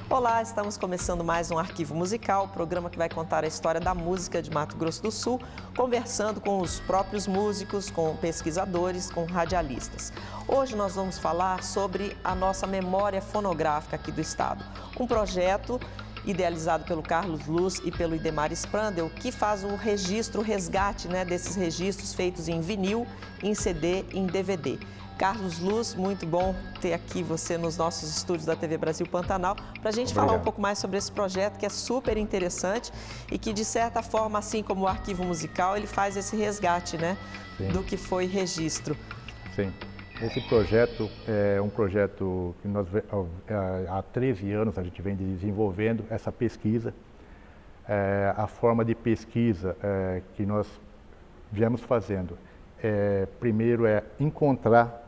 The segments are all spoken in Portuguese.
Olá, estamos começando mais um Arquivo Musical, programa que vai contar a história da música de Mato Grosso do Sul, conversando com os próprios músicos, com pesquisadores, com radialistas. Hoje nós vamos falar sobre a nossa memória fonográfica aqui do estado, um projeto idealizado pelo Carlos Luz e pelo Idemar Sprandel, que faz o registro, o resgate desses registros feitos em vinil, em CD e em DVD. Carlos Luz, muito bom ter aqui você nos nossos estúdios da TV Brasil Pantanal, para a gente falar um pouco mais sobre esse projeto que é super interessante e que, de certa forma, assim como o Arquivo Musical, ele faz esse resgate, do que foi registro. Sim. Esse projeto é um projeto que nós, há 13 anos a gente vem desenvolvendo essa pesquisa. A forma de pesquisa que nós viemos fazendo, primeiro é encontrar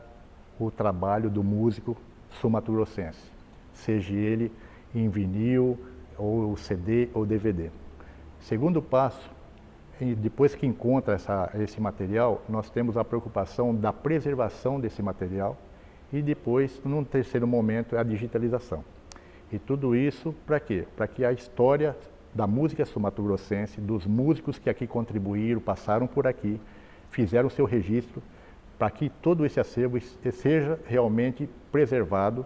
o trabalho do músico sul-mato-grossense, seja ele em vinil, ou CD ou DVD. Segundo passo, depois que encontra esse material, nós temos a preocupação da preservação desse material e depois, num terceiro momento, a digitalização. E tudo isso para quê? Para que a história da música sul-mato-grossense, dos músicos que aqui contribuíram, passaram por aqui, fizeram o seu registro, para que todo esse acervo seja realmente preservado,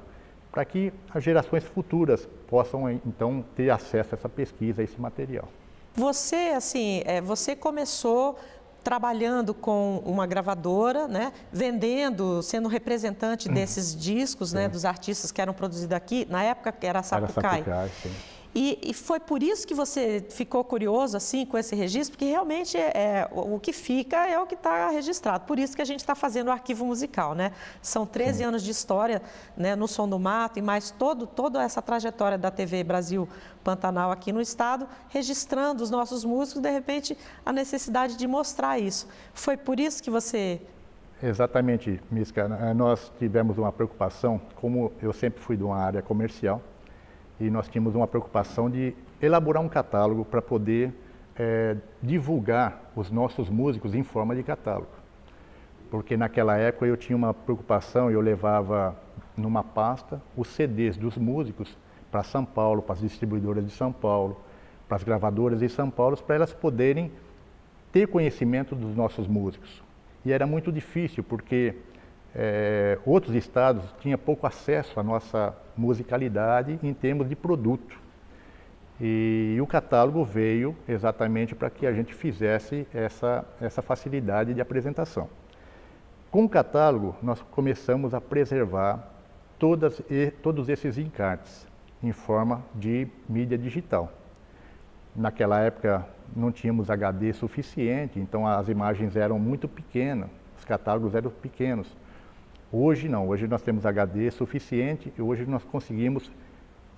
para que as gerações futuras possam, então, ter acesso a essa pesquisa, a esse material. Você começou trabalhando com uma gravadora, vendendo, sendo representante desses discos, dos artistas que eram produzidos aqui, na época que era Sapucaí. Era Sapucaí, sim. E foi por isso que você ficou curioso assim com esse registro, porque realmente o que fica é o que está registrado. Por isso que a gente está fazendo o arquivo musical, São 13 anos de história, no Som do Mato e mais toda essa trajetória da TV Brasil Pantanal aqui no estado, registrando os nossos músicos, de repente a necessidade de mostrar isso. Foi por isso que você... Exatamente, Misca. Nós tivemos uma preocupação, como eu sempre fui de uma área comercial, e nós tínhamos uma preocupação de elaborar um catálogo para poder divulgar os nossos músicos em forma de catálogo. Porque naquela época eu tinha uma preocupação, eu levava numa pasta os CDs dos músicos para São Paulo, para as distribuidoras de São Paulo, para as gravadoras de São Paulo, para elas poderem ter conhecimento dos nossos músicos. E era muito difícil, porque outros estados tinham pouco acesso à nossa musicalidade em termos de produto. E o catálogo veio exatamente para que a gente fizesse essa facilidade de apresentação. Com o catálogo, nós começamos a preservar todos esses encartes em forma de mídia digital. Naquela época não tínhamos HD suficiente, então as imagens eram muito pequenas, os catálogos eram pequenos. Hoje não, hoje nós temos HD suficiente e hoje nós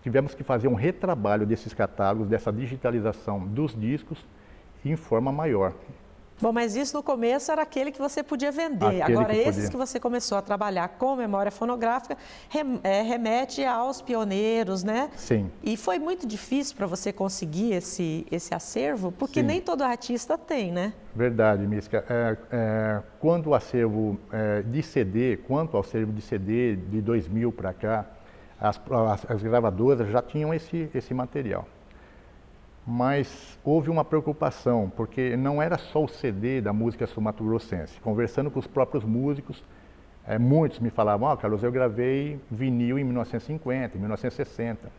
tivemos que fazer um retrabalho desses catálogos, dessa digitalização dos discos em forma maior. Bom, mas isso no começo era aquele que você podia vender. Agora, esses que você começou a trabalhar com memória fonográfica remete aos pioneiros, Sim. E foi muito difícil para você conseguir esse acervo, porque Sim. nem todo artista tem, Verdade, Misca. Quanto ao acervo de CD, quanto ao acervo de CD de 2000 para cá, as gravadoras já tinham esse material. Mas houve uma preocupação, porque não era só o CD da música sul-mato-grossense. Conversando com os próprios músicos, muitos me falavam, Carlos, eu gravei vinil em 1950, em 1960,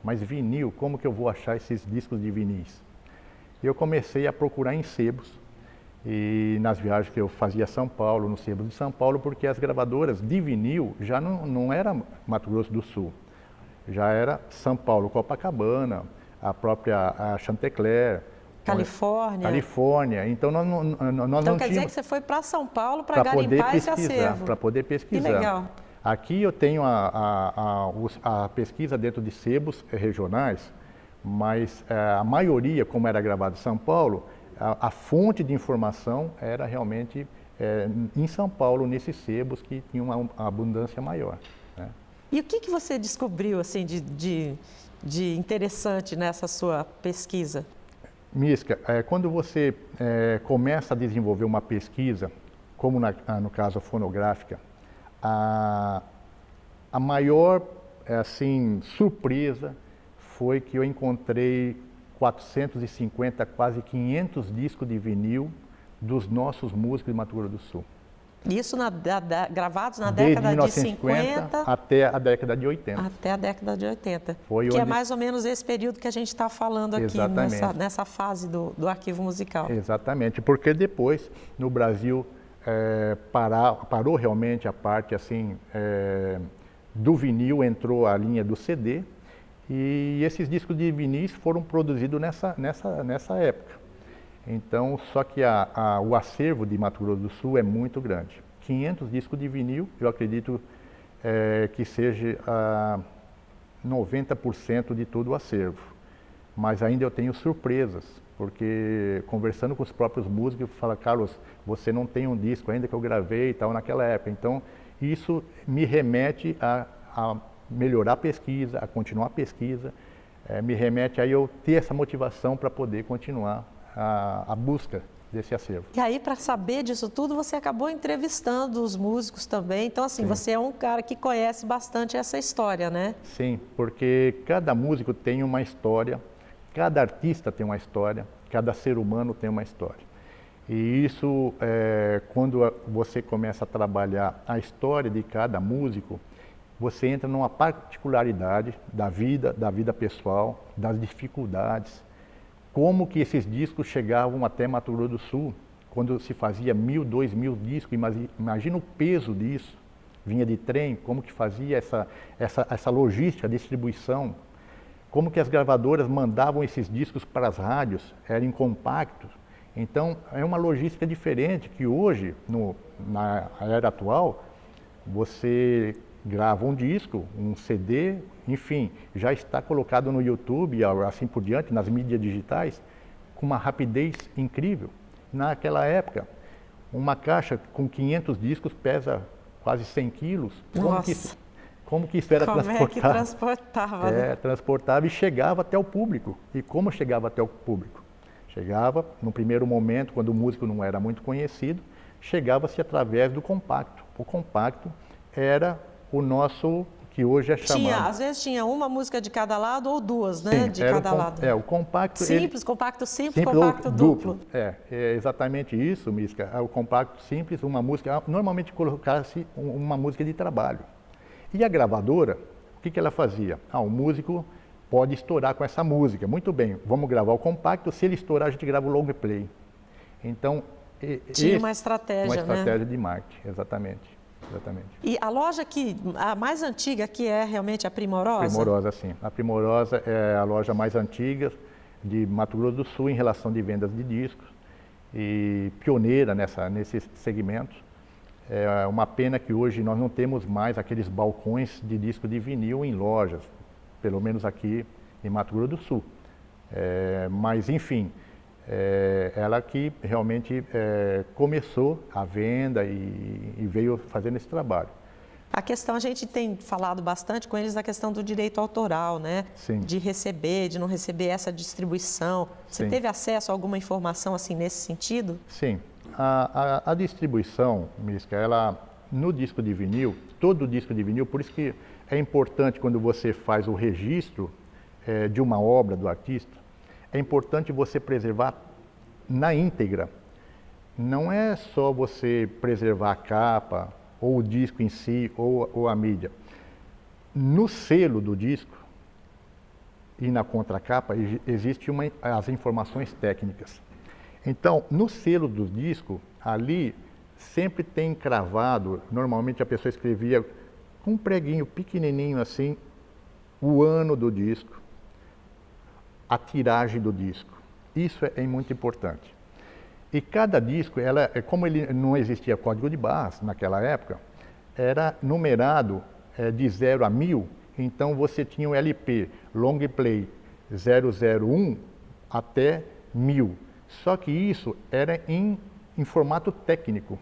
mas vinil, como que eu vou achar esses discos de vinis? E eu comecei a procurar em sebos, e nas viagens que eu fazia a São Paulo, nos sebos de São Paulo, porque as gravadoras de vinil já não era Mato Grosso do Sul, já era São Paulo, Copacabana, a própria Chantecler, Califórnia. Então nós não quer tínhamos... dizer que você foi para São Paulo para garimpar esse acervo. Para poder pesquisar. Que legal. Aqui eu tenho a pesquisa dentro de sebos regionais, mas a maioria, como era gravado em São Paulo, a fonte de informação era realmente em São Paulo, nesses sebos que tinham uma abundância maior. E o que você descobriu assim, de interessante nessa sua pesquisa? Misca, quando você começa a desenvolver uma pesquisa, como no caso fonográfica, a maior surpresa foi que eu encontrei 450, quase 500 discos de vinil dos nossos músicos de Mato Grosso do Sul. Isso gravados na Desde década de 1950 50 até a década de 80. até a década de 80. Foi que é onde... mais ou menos esse período que a gente está falando aqui, nessa fase do arquivo musical. Exatamente, porque depois, no Brasil, parou realmente a parte assim, do vinil, entrou a linha do CD, e esses discos de vinis foram produzidos nessa época. Então, só que o acervo de Mato Grosso do Sul é muito grande. 500 discos de vinil, eu acredito que seja 90% de todo o acervo. Mas ainda eu tenho surpresas, porque conversando com os próprios músicos, fala, Carlos, você não tem um disco ainda que eu gravei e tal naquela época. Então, isso me remete a melhorar a pesquisa, a continuar a pesquisa, me remete a eu ter essa motivação para poder continuar a busca desse acervo. E aí, para saber disso tudo, você acabou entrevistando os músicos também. Então, assim, você é um cara que conhece bastante essa história, né? Sim, porque cada músico tem uma história, cada artista tem uma história, cada ser humano tem uma história. E isso, quando você começa a trabalhar a história de cada músico, você entra numa particularidade da vida pessoal, das dificuldades, como que esses discos chegavam até Mato Grosso do Sul, quando se fazia 1.000, 2.000 discos, imagina o peso disso, vinha de trem, como que fazia essa logística, a distribuição, como que as gravadoras mandavam esses discos para as rádios, eram compactos. Então, é uma logística diferente que hoje, na era atual, você grava um disco, um CD, enfim, já está colocado no YouTube, assim por diante, nas mídias digitais, com uma rapidez incrível. Naquela época, uma caixa com 500 discos pesa quase 100 quilos. Nossa! Como que isso era transportado? Como é que transportava? Né? Transportava e chegava até o público. E como chegava até o público? Chegava, no primeiro momento, quando o músico não era muito conhecido, chegava-se através do compacto. O compacto era o nosso, que hoje é chamado... Às vezes tinha uma música de cada lado ou duas, né? Sim, de cada lado. O compacto... Simples, compacto simples, compacto duplo. É exatamente isso, Misca. O compacto simples, uma música... Normalmente colocasse uma música de trabalho. E a gravadora, o que ela fazia? O músico pode estourar com essa música. Muito bem, vamos gravar o compacto. Se ele estourar, a gente grava o long play. Então... Tinha uma estratégia, né? Uma estratégia de marketing, exatamente. E a loja a mais antiga, que é realmente a Primorosa? Primorosa, sim. A Primorosa é a loja mais antiga de Mato Grosso do Sul em relação de vendas de discos e pioneira nesse segmento. É uma pena que hoje nós não temos mais aqueles balcões de disco de vinil em lojas, pelo menos aqui em Mato Grosso do Sul. Mas, enfim, ela que realmente começou a venda e veio fazendo esse trabalho. A questão, a gente tem falado bastante com eles da questão do direito autoral, né? Sim. De receber, de não receber essa distribuição. Você Sim. teve acesso a alguma informação assim nesse sentido? Sim. A distribuição, Misca, no disco de vinil, todo disco de vinil, por isso que é importante quando você faz o registro de uma obra do artista, é importante você preservar na íntegra. Não é só você preservar a capa, ou o disco em si, ou a mídia. No selo do disco e na contracapa existem as informações técnicas. Então, no selo do disco, ali sempre tem cravado, normalmente a pessoa escrevia com um preguinho pequenininho assim, o ano do disco, a tiragem do disco. Isso é muito importante. E cada disco, como ele não existia código de barras naquela época, era numerado de 0 a 1000, então você tinha o LP Long Play 001 até 1000. Só que isso era em formato técnico,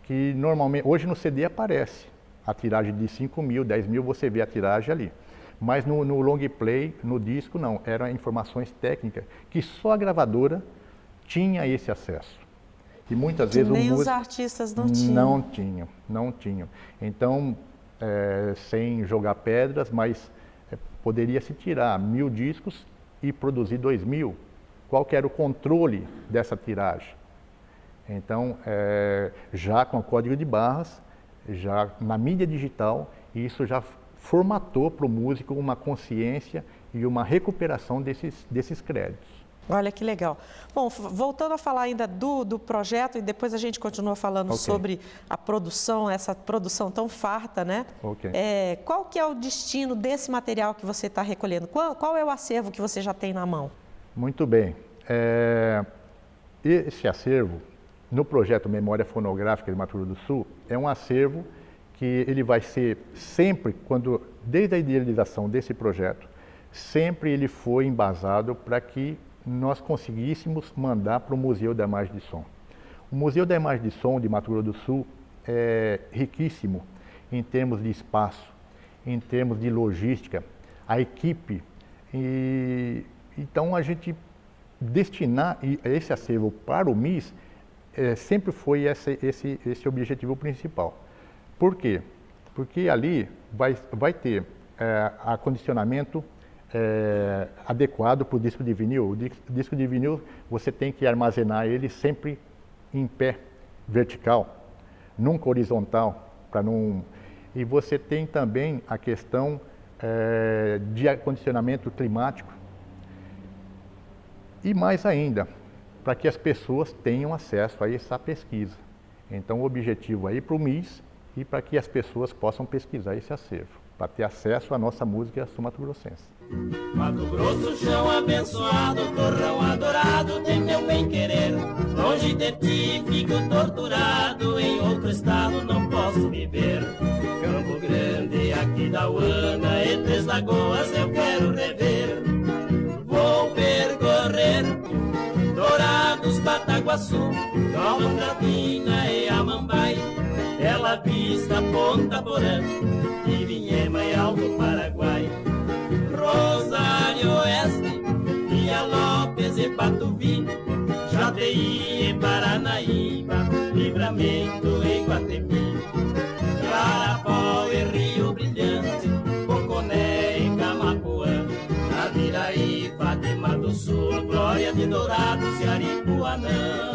que normalmente, hoje no CD aparece a tiragem de 5.000, 10.000, você vê a tiragem ali. Mas no long play, no disco, não. Eram informações técnicas que só a gravadora tinha esse acesso. E muitas vezes nem os artistas não tinham. Não tinham. Então, sem jogar pedras, mas poderia se tirar 1000 discos e produzir 2000. Qual que era o controle dessa tiragem? Então, já com o código de barras, já na mídia digital, isso já formatou para o músico uma consciência e uma recuperação desses créditos. Olha que legal. Bom, voltando a falar ainda do projeto, e depois a gente continua falando sobre a produção, essa produção tão farta, né? Qual que é o destino desse material que você está recolhendo? Qual é o acervo que você já tem na mão? Muito bem. Esse acervo, no projeto Memória Fonográfica de Mato Grosso do Sul, é um acervo que ele vai ser sempre, desde a idealização desse projeto, sempre ele foi embasado para que nós conseguíssemos mandar para o Museu da Imagem de Som. O Museu da Imagem de Som de Mato Grosso do Sul é riquíssimo em termos de espaço, em termos de logística, a equipe. Então, a gente destinar esse acervo para o MIS sempre foi esse objetivo principal. Por quê? Porque ali vai ter acondicionamento adequado para o disco de vinil. O disco de vinil, você tem que armazenar ele sempre em pé, vertical, nunca horizontal, para não... E você tem também a questão de acondicionamento climático. E mais ainda, para que as pessoas tenham acesso a essa pesquisa. Então, o objetivo é ir para o MIS e para que as pessoas possam pesquisar esse acervo, para ter acesso à nossa música sul-mato-grossense. Mato Grosso, chão abençoado, torrão adorado, tem meu bem-querer. Longe de ti fico torturado, em outro estado não posso viver. Campo Grande, aqui da Uana e Três Lagoas eu quero rever. Vou percorrer Dourados, Bataguaçu, Nova Andradina e Amambai, Bela Vista, Ponta Porã, Ivinhema e Alto Paraguai, Rosário Oeste, Vila Lopes e Patuvi, Jateí e Paranaíba, Livramento e Guatemi, Carapau e Rio Brilhante, Poconé e Camapuã, Naviraí, Fátima do Sul, Glória de Dourados e Aripuanã.